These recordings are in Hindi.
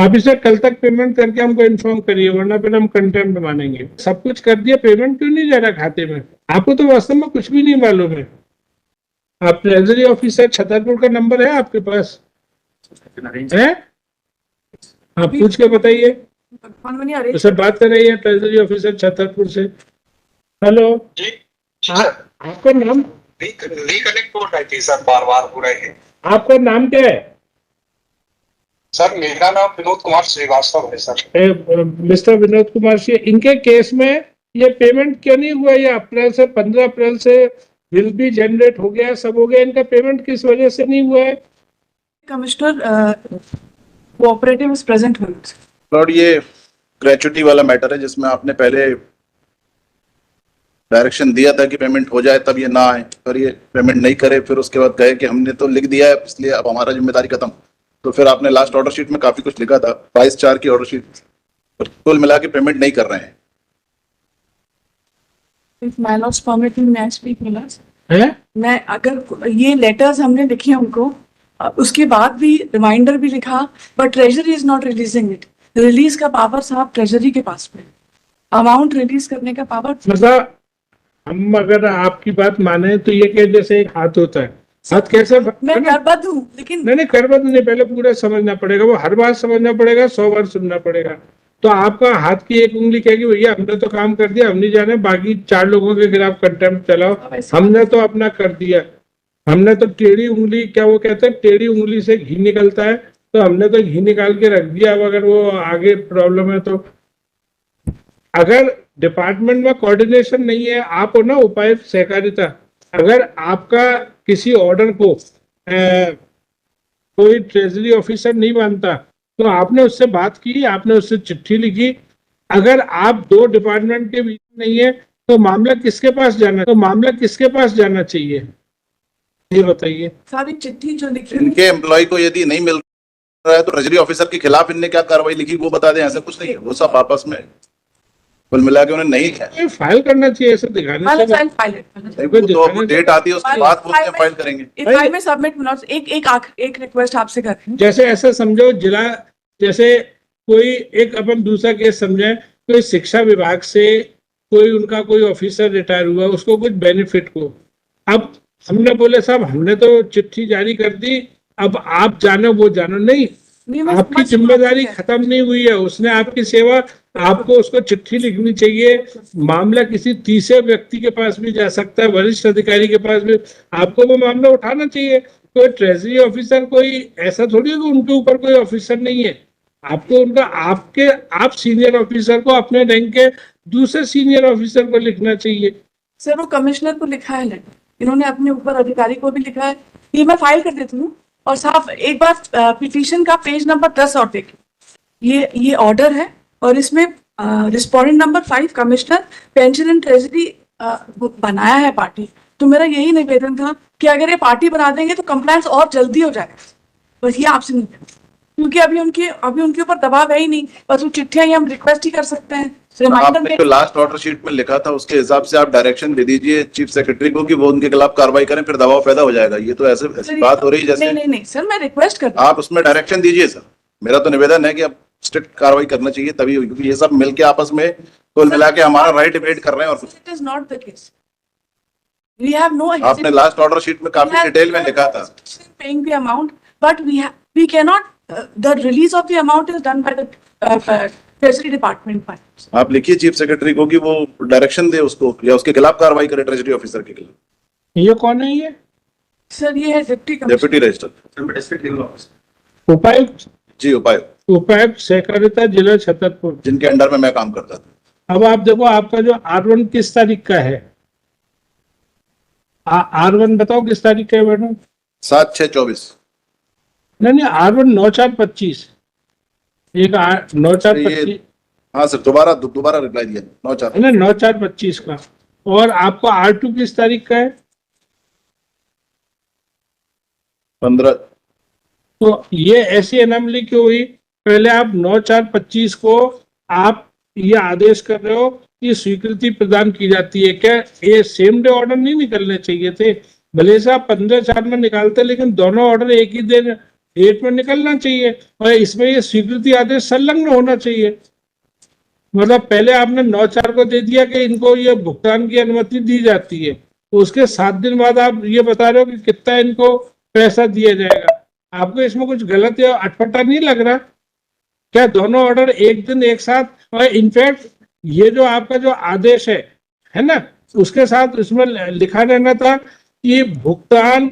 आप इसे कल तक पेमेंट करके हमको इन्फॉर्म करिए, वरना फिर हम कंटेम्प्ट मानेंगे। सब कुछ कर दिया, पेमेंट क्यों नहीं जा रहा खाते में? आपको तो वास्तव में कुछ भी नहीं मालूम है। आप ट्रेजरी ऑफिसर छतरपुर का नंबर है आपके पास है? आप पूछ के बताइए, उससे बात कर रही है ट्रेजरी ऑफिसर छतरपुर से। हेलो जी आपका नाम? रिकनेक्ट हो रही थी सर, बार बार हो रहे हैं। आपका नाम क्या है? सर मेरा नाम विनोद कुमार श्रीवास्तव है सर। मिस्टर विनोद कुमार सिंह, इनके केस में ये पेमेंट क्यों नहीं हुआ? ये अप्रैल से 15 अप्रैल से बिल भी जनरेट हो गया, सब हो गया, इनका पेमेंट किस वजह से नहीं हुआ है? Commissioner cooperative is present with Lord, ये ग्रेचुटी वाला मैटर है जिसमें आपने पहले डायरेक्शन दिया था कि पेमेंट हो जाए, तब ये ना आए और ये पेमेंट नहीं करे, फिर उसके बाद कहे कि हमने तो लिख दिया है इसलिए अब हमारा जिम्मेदारी खत्म। तो फिर आपने लास्ट ऑर्डर शीट में काफी कुछ लिखा था, 22/4 की ऑर्डर शीट, पर कुल मिला के पेमेंट नहीं कर रहे हैं। If my Lord's permit me, मैं स्पीक मिलर्स है? मैं अगर ये लेटर्स हमने लिखे हैं उनको, उसके बाद भी रिमाइंडर भी लिखा, but treasury is not releasing it. Release का पावर साहब ट्रेजरी के पास में, अमाउंट रिलीज करने का पावर। मतलब हम अगर आपकी बात माने तो ये कि जैसे एक हाथ होता है, हाथ कैसे मैं करबद्ध हूँ, लेकिन नहीं करबद्ध नहीं, पहले पूरा समझना पड़ेगा, वो हर बार समझना पड़ेगा, 100 बार सुनना पड़ेगा। तो आपका हाथ की एक उंगली कहेगी भैया हमने तो काम कर दिया, हम नहीं जाने, बाकी 4 लोगों के खिलाफ कंटेम्प्ट चलाओ, हमने तो अपना कर दिया। हमने तो टेढ़ी उंगली, क्या वो कहते हैं टेढ़ी उंगली से घी निकलता है, तो हमने तो घी निकाल के रख दिया। अब अगर वो आगे प्रॉब्लम है तो, अगर डिपार्टमेंट में कोऑर्डिनेशन नहीं है, आप हो ना उपायुक्त सहकारिता, अगर आपका किसी ऑर्डर को कोई ट्रेजरी ऑफिसर नहीं मानता तो आपने उससे बात की, आपने उससे चिट्ठी लिखी। अगर आप 2 डिपार्टमेंट के बीच नहीं है तो मामला किसके पास जाना चाहिए, ये बताइए। सारी चिट्ठी जो लिखी इनके एम्प्लॉय को यदि नहीं मिल रहा है तो ट्रेजरी ऑफिसर के खिलाफ इनने क्या कार्रवाई लिखी वो बता दें। ऐसा कुछ नहीं है, वो सब आपस में कुल मिला के उन्हें नहीं है, फाइल करना चाहिए, ऐसे दिखाने से तो डेट आती है उसके बाद फाइल करेंगे। If I may submit millers, एक रिक्वेस्ट आपसे कर रही हूं। जैसे ऐसा समझो जिला, जैसे कोई एक अपन दूसरा केस समझे, कोई शिक्षा विभाग से कोई उनका कोई ऑफिसर रिटायर हुआ, उसको कुछ बेनिफिट को, अब हमने बोले साहब हमने तो चिट्ठी जारी कर दी, अब आप जानो वो जानो, नहीं, आपकी जिम्मेदारी खत्म नहीं हुई है, उसने आपकी सेवा, आपको उसको चिट्ठी लिखनी चाहिए। मामला किसी तीसरे व्यक्ति के पास भी जा सकता है, वरिष्ठ अधिकारी के पास भी, आपको वो मामला उठाना चाहिए। कोई ट्रेजरी ऑफिसर कोई ऐसा थोड़ी है कि उनके ऊपर कोई ऑफिसर नहीं है, आपको उनका आप सीनियर ऑफिसर को, अपने रैंक के दूसरे सीनियर ऑफिसर को लिखना चाहिए। सर वो कमिश्नर को लिखा है लेटर, इन्होंने अपने ऊपर अधिकारी को भी लिखा है, ये मैं फाइल कर देती हूँ। और साहब एक बार पिटीशन का पेज नंबर 10 और देखिए, ये ऑर्डर है और इसमें respondent number 5 commissioner pension and treasury बनाया है पार्टी। तो मेरा यही निवेदन था कि अगर ये पार्टी बना देंगे तो कंप्लायंस और जल्दी हो जाएगा, बस ये आपसे निवेदन, क्योंकि अभी उनके ऊपर दबाव है ही नहीं, बस वो चिट्ठियां ही हम रिक्वेस्ट ही कर सकते हैं। आपने जो लास्ट ऑर्डर शीट में लिखा था उसके हिसाब से आप डायरेक्शन दे दीजिए चीफ सेक्रेटरी को कि वो उनके खिलाफ कार्रवाई करें, फिर दबाव पैदा हो जाएगा। ये तो ऐसे बात हो रही है जैसे नहीं सर, मैं रिक्वेस्ट करता हूं आप उसमें डायरेक्शन दीजिए सर। मेरा तो निवेदन है कि अब स्ट्रिक्ट कार्रवाई करना चाहिए तभी, क्योंकि ये सब मिलके आपस में कुल मिला के हमारा राइट डिबेट कर रहे हैं और कुछ। It is not the case, we have no, आपने लास्ट ऑर्डर शीट में काफी डिटेल में लिखा था paying the amount, but we can not, the release of the amount is done by the treasury department. आप लिखिए चीफ सेक्रेटरी को कि वो डायरेक्शन दे उसको या उसके खिलाफ कार्रवाई करे ट्रेजरी ऑफिसर के खिलाफ। ये कौन है ये? सर ये है डिप्टी रजिस्टर उपायुक्त जी, उपायुक्त सहकारिता जिला छतरपुर, जिनके अंडर में मैं काम करता था। अब आप देखो आपका जो R1 किस तारीख का है, R1 बताओ किस तारीख का है मैडम? 7/6/24। नहीं R1 9/4/25, एक 9/4/25। हाँ सर, दोबारा रिप्लाई दिया 9/4 नहीं 9/4/25 का। और आपको R2 किस तारीख का है? 15। तो ये ऐसी अनमली क्यों हुई? पहले आप 9/4/25 को आप ये आदेश कर रहे हो कि स्वीकृति प्रदान की जाती है, क्या ये सेम डे ऑर्डर नहीं निकलने चाहिए थे? भले से आप 15/4 में निकालते, लेकिन दोनों ऑर्डर एक ही दिन डेट में निकलना चाहिए और इसमें ये स्वीकृति आदेश संलग्न होना चाहिए। मतलब पहले आपने 9/4 को दे दिया कि इनको ये भुगतान की अनुमति दी जाती है, उसके 7 दिन बाद आप ये बता रहे हो कि कितना इनको पैसा दिया जाएगा। आपको इसमें कुछ गलत या अटपटा नहीं लग रहा? क्या दोनों ऑर्डर एक दिन एक साथ? और इनफैक्ट ये जो आपका जो आदेश है ना, उसके साथ इसमें लिखा रहना था कि भुगतान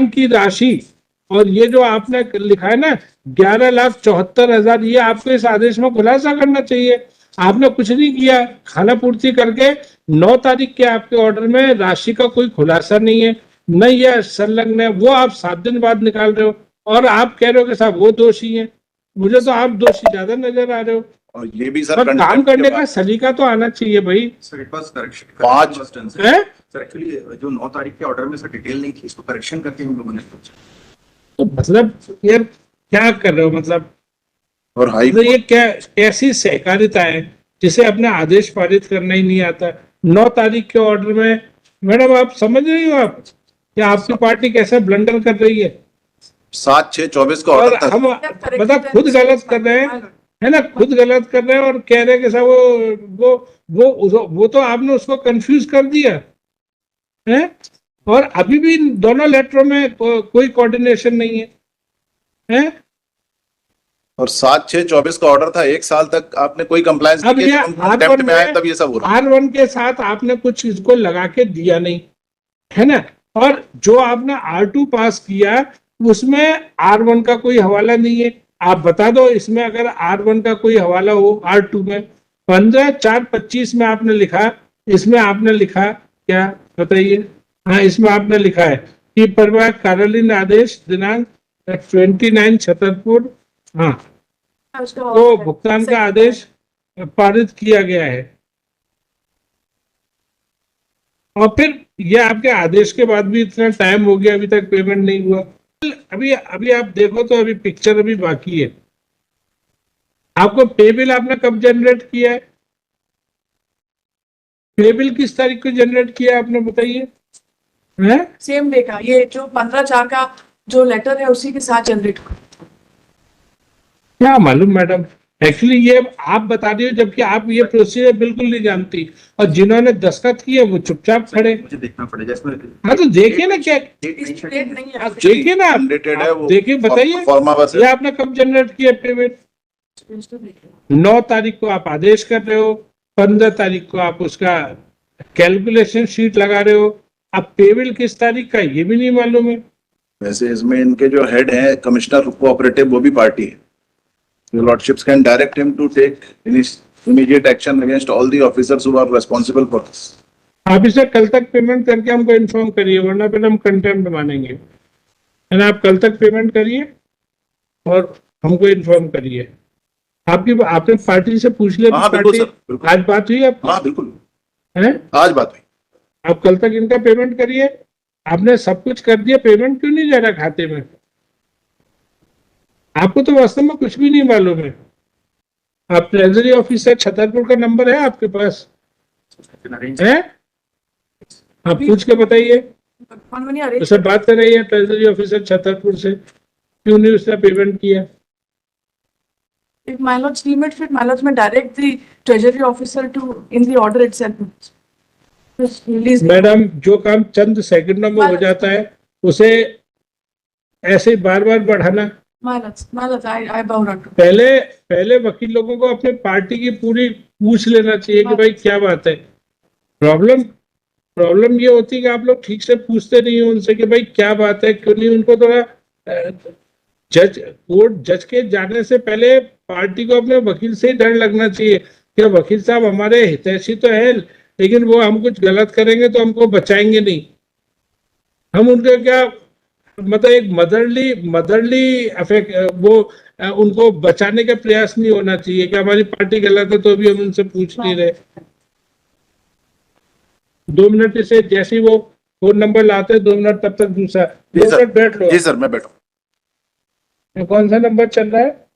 की राशि, और ये जो आपने लिखा है ना 11,74,000, ये आपको इस आदेश में खुलासा करना चाहिए। आपने कुछ नहीं किया, खाना पूर्ति करके 9 तारीख के आपके ऑर्डर में राशि का कोई खुलासा नहीं है, न यह संलग्न है, वो आप 7 दिन बाद निकाल रहे हो और आप कह रहे हो कि साहब वो दोषी हैं। मुझे तो आप दोषी ज्यादा नजर आ रहे हो। और ये भी पर सर काम करने का सलीका तो आना चाहिए भाई। सर इट वाज करेक्शन पाँच- है? सर एक्चुअली जो 9 तारीख के ऑर्डर में सर डिटेल नहीं थी, इसको करेक्शन करके हम लोगों ने तो मतलब यार क्या कर रहे हो? मतलब और हाई तो ये क्या कैसी सहकारिता है जिसे अपना आदेश पारित करना ही नहीं आता? 9 तारीख के ऑर्डर में मैडम आप समझ रही हो आप कि आपकी पार्टी कैसे ब्लंडर कर रही है? 7/6/24 का और ऑर्डर था। हम मतलब खुद गलत कर रहे हैं, है ना, खुद गलत कर रहे हैं और कह रहे हैं कि साहब वो तो आपने उसको कंफ्यूज कर दिया है। और अभी भी दोनों लेटरों में कोई कोऑर्डिनेशन नहीं है? और 7/6/24 का ऑर्डर था, 1 साल तक आपने कोई कंप्लायंस अब नहीं ये किया, जब हम R1 contempt में आए में- तब ये सब हो रहा है। R1 के साथ आपने कुछ इसको लगा के दिया नहीं, है ना, और जो आपने R2 पास किया उसमें R1 का कोई हवाला नहीं है। आप बता दो इसमें अगर R1 का कोई हवाला हो R2 में। 15/4/25 में आपने लिखा, इसमें आपने लिखा क्या बताइए? हाँ, इसमें आपने लिखा है कि परिवार कार्यालयीन आदेश दिनांक 29 छतरपुर, हाँ, तो भुगतान का आदेश पारित किया गया है। और फिर ये आपके आदेश के बाद भी इतना टाइम हो गया, अभी तक पेमेंट नहीं हुआ। अभी आप देखो तो अभी पिक्चर अभी बाकी है। आपको पे बिल आपने कब जनरेट किया है? पे बिल किस तारीख को जनरेट किया है आपने बताइए? हैं? सेम डे का, ये जो 15/4 का जो लेटर है उसी के साथ जनरेट हुआ। क्या मालूम मैडम, एक्चुअली ये आप बता रही हो जबकि आप ये प्रोसीजर बिल्कुल नहीं जानती, और जिन्होंने दस्तखत किए वो चुपचाप खड़े। मुझे देखना पड़ेगा इसमें। हाँ तो देखिए ना क्या, इसमें डेट नहीं है। आप देखिए ना, Mandated है आप वो। देखिए बताइए फॉर्मा बस ये है। आपने कब जनरेट किया पेमेंट? 9 तारीख को आप आदेश कर रहे हो, 15 तारीख को आप उसका कैलकुलेशन शीट लगा रहे हो। अब पेबिल किस तारीख का ये भी नहीं मालूम है। वैसे इसमें इनके जो हेड हैं कमिश्नर कोऑपरेटिव, वो भी पार्टी है। Your lordships can direct him to take immediate action against all the officers who are responsible for this. आप इसे कल तक पेमेंट करके हमको इन्फॉर्म करिए, वरना फिर हम कंटेम्प्ट मानेंगे। है ना, आप कल तक पेमेंट करिए और हमको इन्फॉर्म करिए। आपने पार्टी से पूछ लिया? हाँ, बिल्कुल पार्टी सर, बिल्कुल। आज बात हुई आपकी? हाँ बिल्कुल, है? आज बात हुई। आप कल तक इनका पेमेंट करिए। आपने सब कुछ कर दिया, पेमेंट क्यों नहीं जा रहा खाते में? आपको तो वास्तव में कुछ भी नहीं मालूम है। आप ट्रेजरी ऑफिसर छतरपुर का नंबर है आपके पास? है? आप पूछ के बताइए, उससे बात कर रही है ट्रेजरी ऑफिसर छतरपुर से, क्यों नहीं उसने पेमेंट किया? If my lords deem it fit, my lords may direct the treasury officer to, in the order itself, just release. Madam, जो काम चंद सेकंडों में हो जाता है उसे ऐसे बार बार बढ़ाना। My lords, I bow down to. पहले वकील लोगों को अपने पार्टी की पूरी पूछ लेना चाहिए कि भाई क्या बात है। प्रॉब्लम ये होती है कि आप लोग ठीक से पूछते नहीं हो उनसे कि भाई क्या बात है, क्यों नहीं। उनको थोड़ा जज के जाने से पहले पार्टी को अपने वकील से ही डर लगना चाहिए कि वकील साहब हमारे हितैषी तो है, लेकिन वो हम कुछ गलत करेंगे तो हमको बचाएंगे नहीं। हम उनके क्या मतलब एक मदरली अफेक्ट, वो उनको बचाने का प्रयास नहीं होना चाहिए कि हमारी पार्टी गलत है तो भी हम उनसे पूछ नहीं रहे। 2 मिनट से जैसे ही वो फोन नंबर लाते हैं 2 मिनट तब तक दूसरा। जी 2 सर। मिनट बैठ लो। जी सर, मैं बैठा। ये कौन सा नंबर चल रहा है?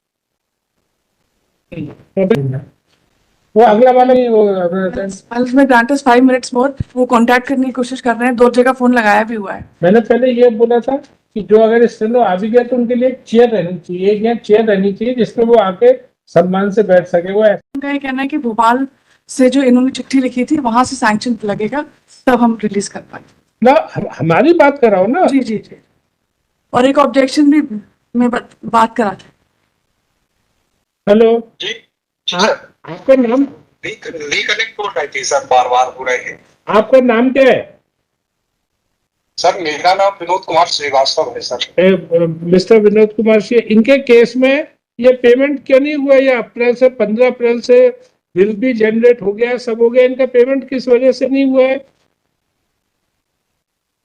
वो अगला वाला नहीं, वो My lords may grant us 5 minutes more. वो कांटेक्ट करने की कोशिश कर रहे हैं, 2 जगह फोन लगाया भी हुआ है। मैंने पहले ये बोला था कि जो अगर स्टेनो आ भी गया तो उनके लिए एक चेयर रहनी चाहिए, एक यहाँ चेयर रहनी चाहिए जिसपे वो आके सम्मान से बैठ सके। वो उनका ये कहना है कि भोपाल से जो इन्होंने चिट्ठी लिखी थी वहां से सैंक्शन लगेगा, तब हम रिलीज कर पाएंगे। ना हमारी बात कर रहा हूँ ना। जी जी जी। और एक ऑब्जेक्शन भी मैं बात करा था। जी हेलो, जी सर, आपका नाम, रिकनेक्ट हो रही थी सर, बार बार हो रहे हैं। आपका नाम क्या है? सर मेरा नाम विनोद कुमार श्रीवास्तव है सर। मिस्टर विनोद कुमार सिंह, इनके केस में ये पेमेंट क्यों नहीं हुआ? ये अप्रैल से 15 अप्रैल से बिल भी जनरेट हो गया, सब हो गया, इनका पेमेंट किस वजह से नहीं हुआ है?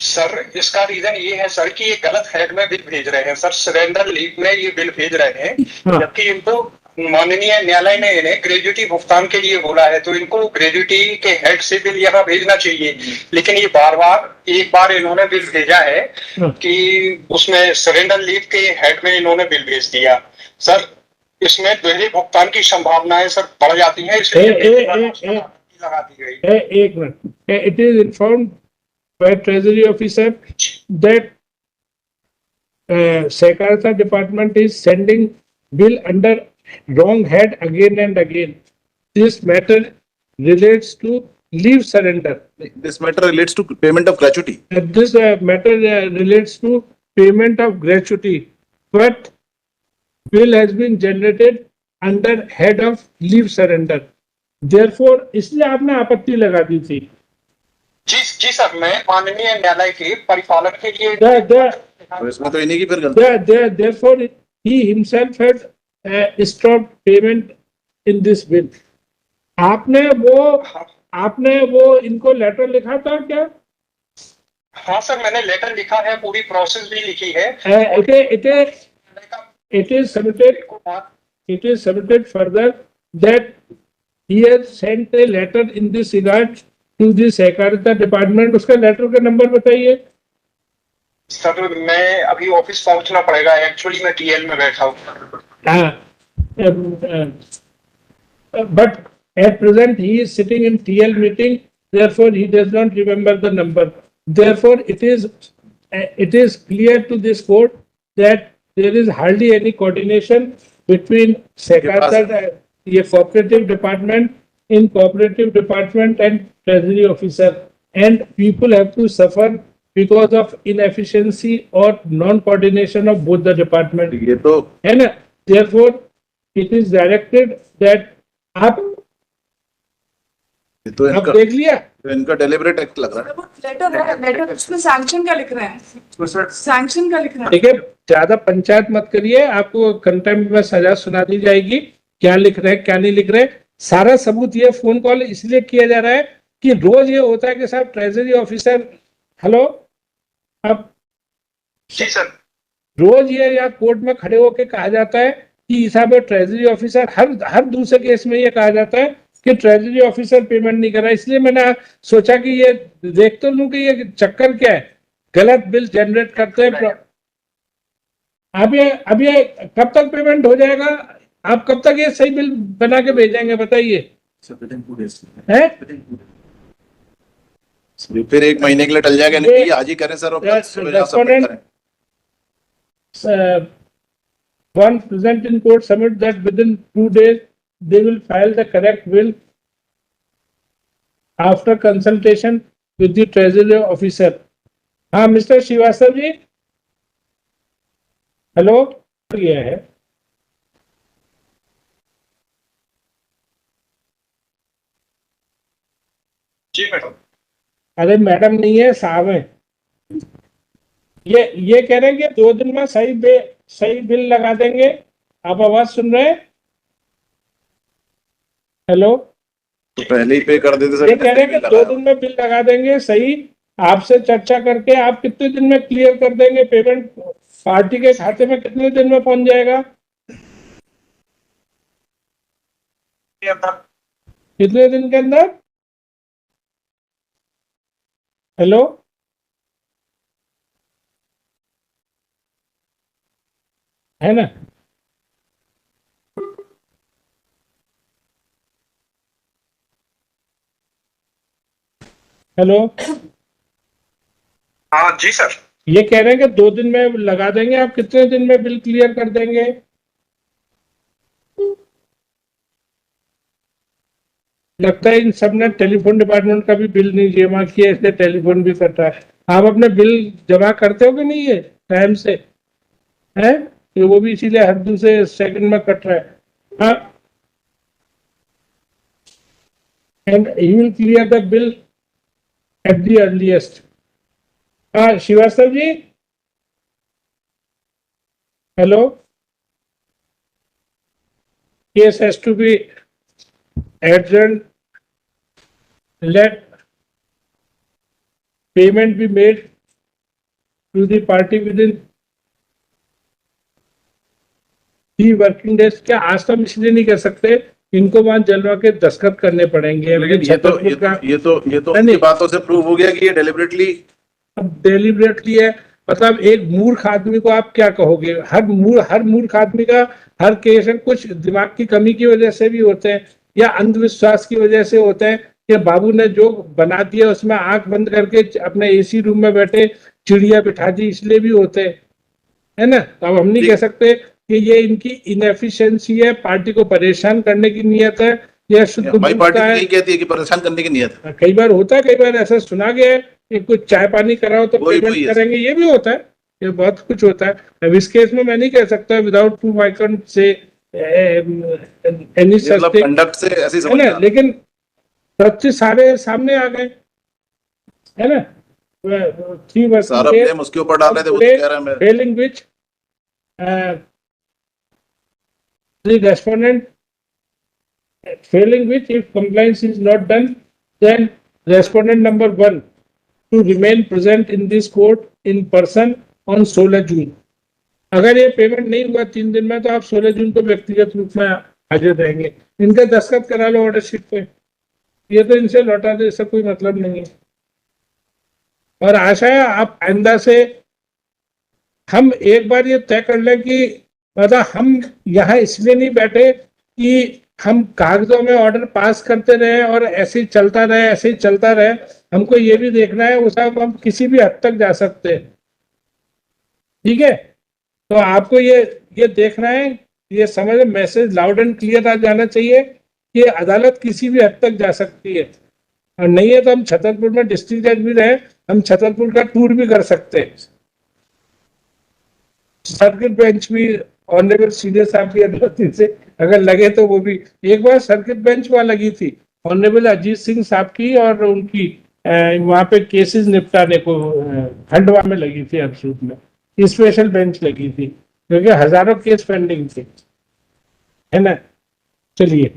सर इसका रीजन ये है सर कि ये गलत हेड में बिल भेज रहे हैं सर, सरेंडर लीव में ये बिल भेज रहे हैं, हाँ। जबकि इनको माननीय न्यायालय ने इन्हें ग्रेजुटी भुगतान के लिए बोला है, तो इनको ग्रेजुटी के हेड से बिल यहाँ भेजना चाहिए। लेकिन ये बार बार, एक बार इन्होंने बिल भेजा है हाँ। कि उसमें सरेंडर लीव के हेड में इन्होंने बिल भेज दिया। सर इसमें दोहरे भुगतान की संभावनाएं सर बढ़ जाती हैं, इसलिए लगा दी गई। एक minute, it is informed by Treasury officer that Sakarta department is sending bill under wrong head again and again. This matter relates to leave surrender. This matter relates to payment of gratuity. This matter relates to payment of gratuity, but bill has been generated under head of leave surrender. Therefore, इसलिए आपने आपत्ति लगा दी थी। जी सर, मैं माननीय न्यायालय के परिपालन के लिए तो इसमें तो इन्हीं की फिर गलती। Therefore, he himself had stopped payment in this bill. आपने वो इनको लेटर लिखा था क्या? हाँ सर, मैंने लेटर लिखा है, पूरी प्रोसेस भी लिखी है। It is submitted further that he has sent a letter in this regard to the सहकारिता डिपार्टमेंट। उसका लेटर का नंबर बताइए सर। मैं अभी ऑफिस पहुंचना पड़ेगा, एक्चुअली मैं टीएल में बैठा हूँ। But at present he is sitting in TL meeting, therefore he does not remember the number. Therefore it is clear to this court that there is hardly any coordination between Sakarta, the cooperative department, in cooperative department and treasury officer, and people have to suffer because of inefficiency or non-coordination of both the department. ये तो है ना? Therefore it is directed that आप ये तो देख लिया। तो इनका डेलिबरेट एक्ट लग रहा है। लेटर है, लेटर उसमें सैंक्शन का लिख रहे हैं, सैंक्शन का लिख रहे हैं। ठीक है, ज्यादा पंचायत मत करिए, आपको कंटेम्प्ट में सजा सुना दी जाएगी। क्या लिख रहे हैं क्या नहीं लिख रहे, सारा सबूत। ये फोन कॉल इसलिए किया जा रहा है कि रोज ये होता है कि साहब ट्रेजरी ऑफिसर, हेलो, अब जी सर। रोज ये या कोर्ट में खड़े होकर कहा जाता है कि साहब ट्रेजरी ऑफिसर, हर दूसरे केस में ये कहा जाता है कि ट्रेजरी ऑफिसर पेमेंट नहीं कर रहा। इसलिए मैंने सोचा कि ये देख तो लूं कि ये चक्कर क्या है, गलत बिल जनरेट करते हैं। अब ये कब तक पेमेंट हो जाएगा? आप कब तक ये सही बिल बना के भेजेंगे बताइए? हैं? फिर एक महीने के लिए टल जाएगा, नहीं आज ही करें सर, और कल सुबह सबमिट करें। One present in court submit that within 2 days they will file the correct bill after consultation with the treasury officer. हाँ मिस्टर श्रीवास्तव जी, हेलो, ये है जी मैडम। अरे मैडम नहीं है, साहब है। ये कह रहे हैं कि 2 दिन में सही बिल लगा देंगे। आप आवाज सुन रहे हैं? हेलो, तो पहले ही पे कर देते सर। ये कह रहे हैं कि 2 दिन में बिल लगा देंगे सही। आपसे चर्चा करके आप कितने दिन में क्लियर कर देंगे? पेमेंट पार्टी के खाते में कितने दिन में पहुंच जाएगा? कितने दिन के अंदर? हेलो, है ना? हेलो, हाँ जी सर। ये कह रहे हैं कि 2 दिन में लगा देंगे, आप कितने दिन में बिल क्लियर कर देंगे? लगता है इन सब ने टेलीफोन डिपार्टमेंट का भी बिल नहीं जमा किया, इसलिए टेलीफोन भी कट रहा है। आप अपने बिल जमा करते हो कि नहीं है टाइम से? है कि वो भी इसीलिए हर दूसरे सेकंड में कट रहा है? हाँ, and he will clear the bill at the earliest. हाँ Shrivastava ji, hello. Case has to be adjourned, let payment be made to the party within 3 working days। क्या आज तो हम इसलिए नहीं कर सकते, इनको वहां जलवा के दस्तखत करने पड़ेंगे। लेकिन ये तो नहीं, उनकी बातों से प्रूव हो गया कि ये डेलिबरेटली है। मतलब एक मूर्ख आदमी को आप क्या कहोगे? हर मूर्ख आदमी का हर केस में कुछ दिमाग की कमी की वजह से भी होते हैं या अंधविश्वास की वजह से होते हैं कि बाबू ने जो बना दिया उसमें आंख बंद करके अपने एसी रूम में बैठे चिड़िया बिठा दी, इसलिए भी होते हैं, है ना? तो अब हम नहीं कह सकते कि ये इनकी इनएफिशिएंसी है, पार्टी को परेशान करने की नियत है या शुद्ध हमारी मूर्खता पार्टी है। यही कहती है कि परेशान करने की नियत है। कई बार होता है, कई बार ऐसा सुना गया है कि कुछ चाय पानी कराओ तो वही पेमेंट है। करेंगे, ये भी होता है, ये बहुत कुछ होता है। अब इस केस में मैं नहीं कह सकता without proof I can say any such thing, conduct से ऐसी है समझ ना? में आता है। लेकिन तथ्य सारे सामने आ गए, है ना? 3 वर्ष सारा ब्लेम उसके ऊपर डाल रहे थे, वो तो कह रहा है मैं failing which the respondent if compliance is not done, then respondent number 1 to remain present in this court in person on 16 जून। अगर ये पेमेंट नहीं हुआ 3 दिन में तो आप 16 जून को व्यक्तिगत रूप में हाजिर रहेंगे। इनका दस्तखत करा लो ऑर्डर शीट पे, ये तो इनसे लौटा दे, इससे कोई मतलब नहीं है। और आशा है आप आइंदा से हम एक बार ये तय कर लें कि मतलब हम यहाँ इसलिए नहीं बैठे कि हम कागजों में ऑर्डर पास करते रहे और ऐसे ही चलता रहे। हमको ये भी देखना है उस हम किसी भी हद तक जा सकते हैं, ठीक है? तो आपको ये देखना है, ये समझ मैसेज लाउड एंड क्लियर आ जाना चाहिए कि अदालत किसी भी हद तक जा सकती है। और नहीं है तो हम छतरपुर में डिस्ट्रिक्ट जज भी रहे, हम छतरपुर का टूर भी कर सकते हैं। सर्किट बेंच भी ऑनरेबल सीनियर साहब की अनुमति से अगर लगे तो वो भी। एक बार सर्किट बेंच वहां लगी थी ऑनरेबल अजीत सिंह साहब की, और उनकी वहां पे केसेस निपटाने को खंडवा में लगी थी, अब्सूट में स्पेशल बेंच लगी थी क्योंकि हजारों केस पेंडिंग थे, है ना? चलिए।